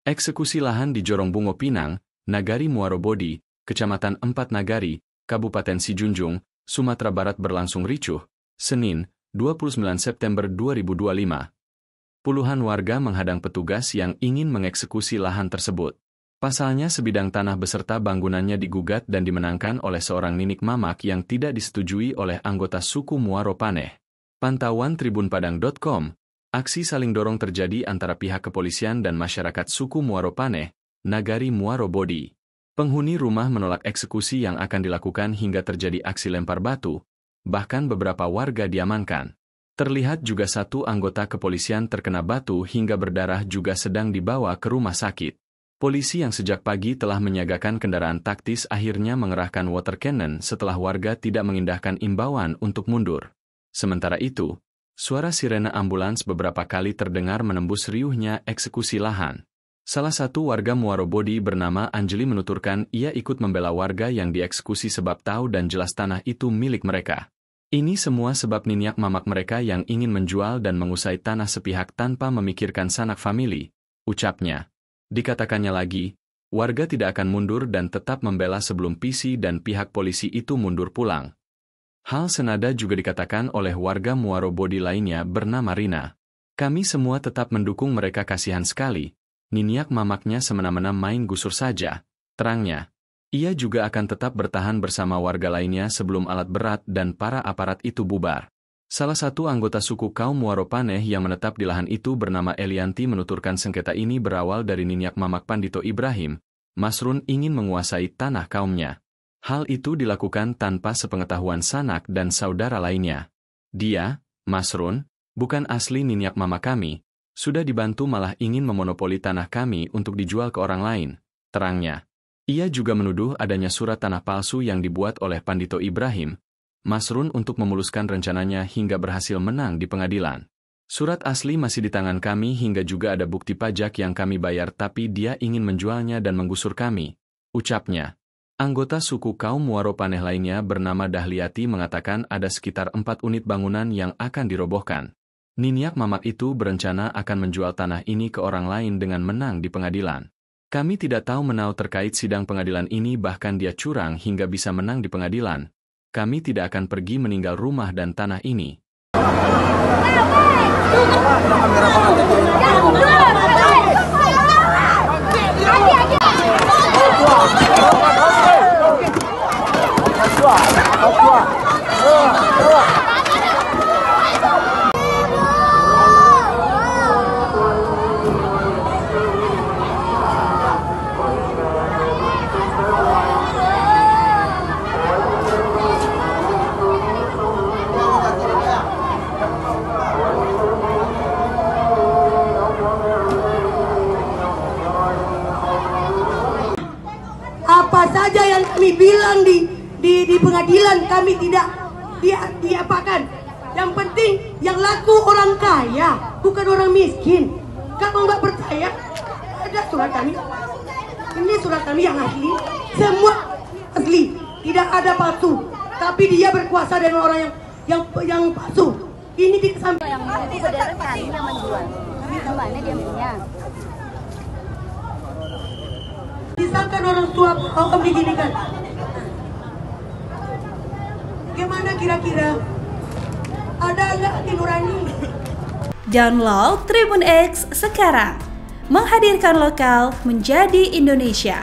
Eksekusi lahan di Jorongbungo Pinang, Nagari Muaro Bodi, Kecamatan Empat Nagari, Kabupaten Sijunjung, Sumatera Barat berlangsung ricuh, Senin, 29 September 2025. Puluhan warga menghadang petugas yang ingin mengeksekusi lahan tersebut. Pasalnya sebidang tanah beserta bangunannya digugat dan dimenangkan oleh seorang ninik mamak yang tidak disetujui oleh anggota suku Muaro Paneh. Pantauan tribunpadang.com, aksi saling dorong terjadi antara pihak kepolisian dan masyarakat suku Muaro Paneh, Nagari Muaro Bodi. Penghuni rumah menolak eksekusi yang akan dilakukan hingga terjadi aksi lempar batu, bahkan beberapa warga diamankan. Terlihat juga satu anggota kepolisian terkena batu hingga berdarah juga sedang dibawa ke rumah sakit. Polisi yang sejak pagi telah menyiagakan kendaraan taktis akhirnya mengerahkan water cannon setelah warga tidak mengindahkan imbauan untuk mundur. Sementara itu, suara sirene ambulans beberapa kali terdengar menembus riuhnya eksekusi lahan. Salah satu warga Muaro Bodi bernama Anjeli menuturkan ia ikut membela warga yang dieksekusi sebab tahu dan jelas tanah itu milik mereka. Ini semua sebab niniak mamak mereka yang ingin menjual dan mengusai tanah sepihak tanpa memikirkan sanak famili, ucapnya. Dikatakannya lagi, warga tidak akan mundur dan tetap membela sebelum PC dan pihak polisi itu mundur pulang. Hal senada juga dikatakan oleh warga Muaro Bodi lainnya bernama Rina. Kami semua tetap mendukung mereka, kasihan sekali. Niniak mamaknya semena-mena main gusur saja, terangnya. Ia juga akan tetap bertahan bersama warga lainnya sebelum alat berat dan para aparat itu bubar. Salah satu anggota suku kaum Muaro Paneh yang menetap di lahan itu bernama Elianti menuturkan sengketa ini berawal dari niniak mamak Pandito Ibrahim, Masrun ingin menguasai tanah kaumnya. Hal itu dilakukan tanpa sepengetahuan sanak dan saudara lainnya. Dia, Masrun, bukan asli niniak mama kami, sudah dibantu malah ingin memonopoli tanah kami untuk dijual ke orang lain, terangnya. Ia juga menuduh adanya surat tanah palsu yang dibuat oleh Pandito Ibrahim, Masrun untuk memuluskan rencananya hingga berhasil menang di pengadilan. Surat asli masih di tangan kami hingga juga ada bukti pajak yang kami bayar tapi dia ingin menjualnya dan menggusur kami, ucapnya. Anggota suku kaum Muaro Paneh lainnya bernama Dahliati mengatakan ada sekitar 4 unit bangunan yang akan dirobohkan. Niniak mamak itu berencana akan menjual tanah ini ke orang lain dengan menang di pengadilan. Kami tidak tahu menau terkait sidang pengadilan ini, bahkan dia curang hingga bisa menang di pengadilan. Kami tidak akan pergi meninggal rumah dan tanah ini. Apa saja yang kami bilang di pengadilan kami tidak diapakan. Yang penting yang laku orang kaya, bukan orang miskin. Kalau nggak percaya, ada surat kami. Ini surat kami yang asli, semua asli, tidak ada palsu. Tapi dia berkuasa dengan orang yang palsu. Ini di samping yang itu saudara kami yang menjual. Kemana dia punya? Disangkan orang tua hukum diginikan. Gimana kira-kira? Ada nggak hati nurani? Download Tribun X sekarang, menghadirkan lokal menjadi Indonesia.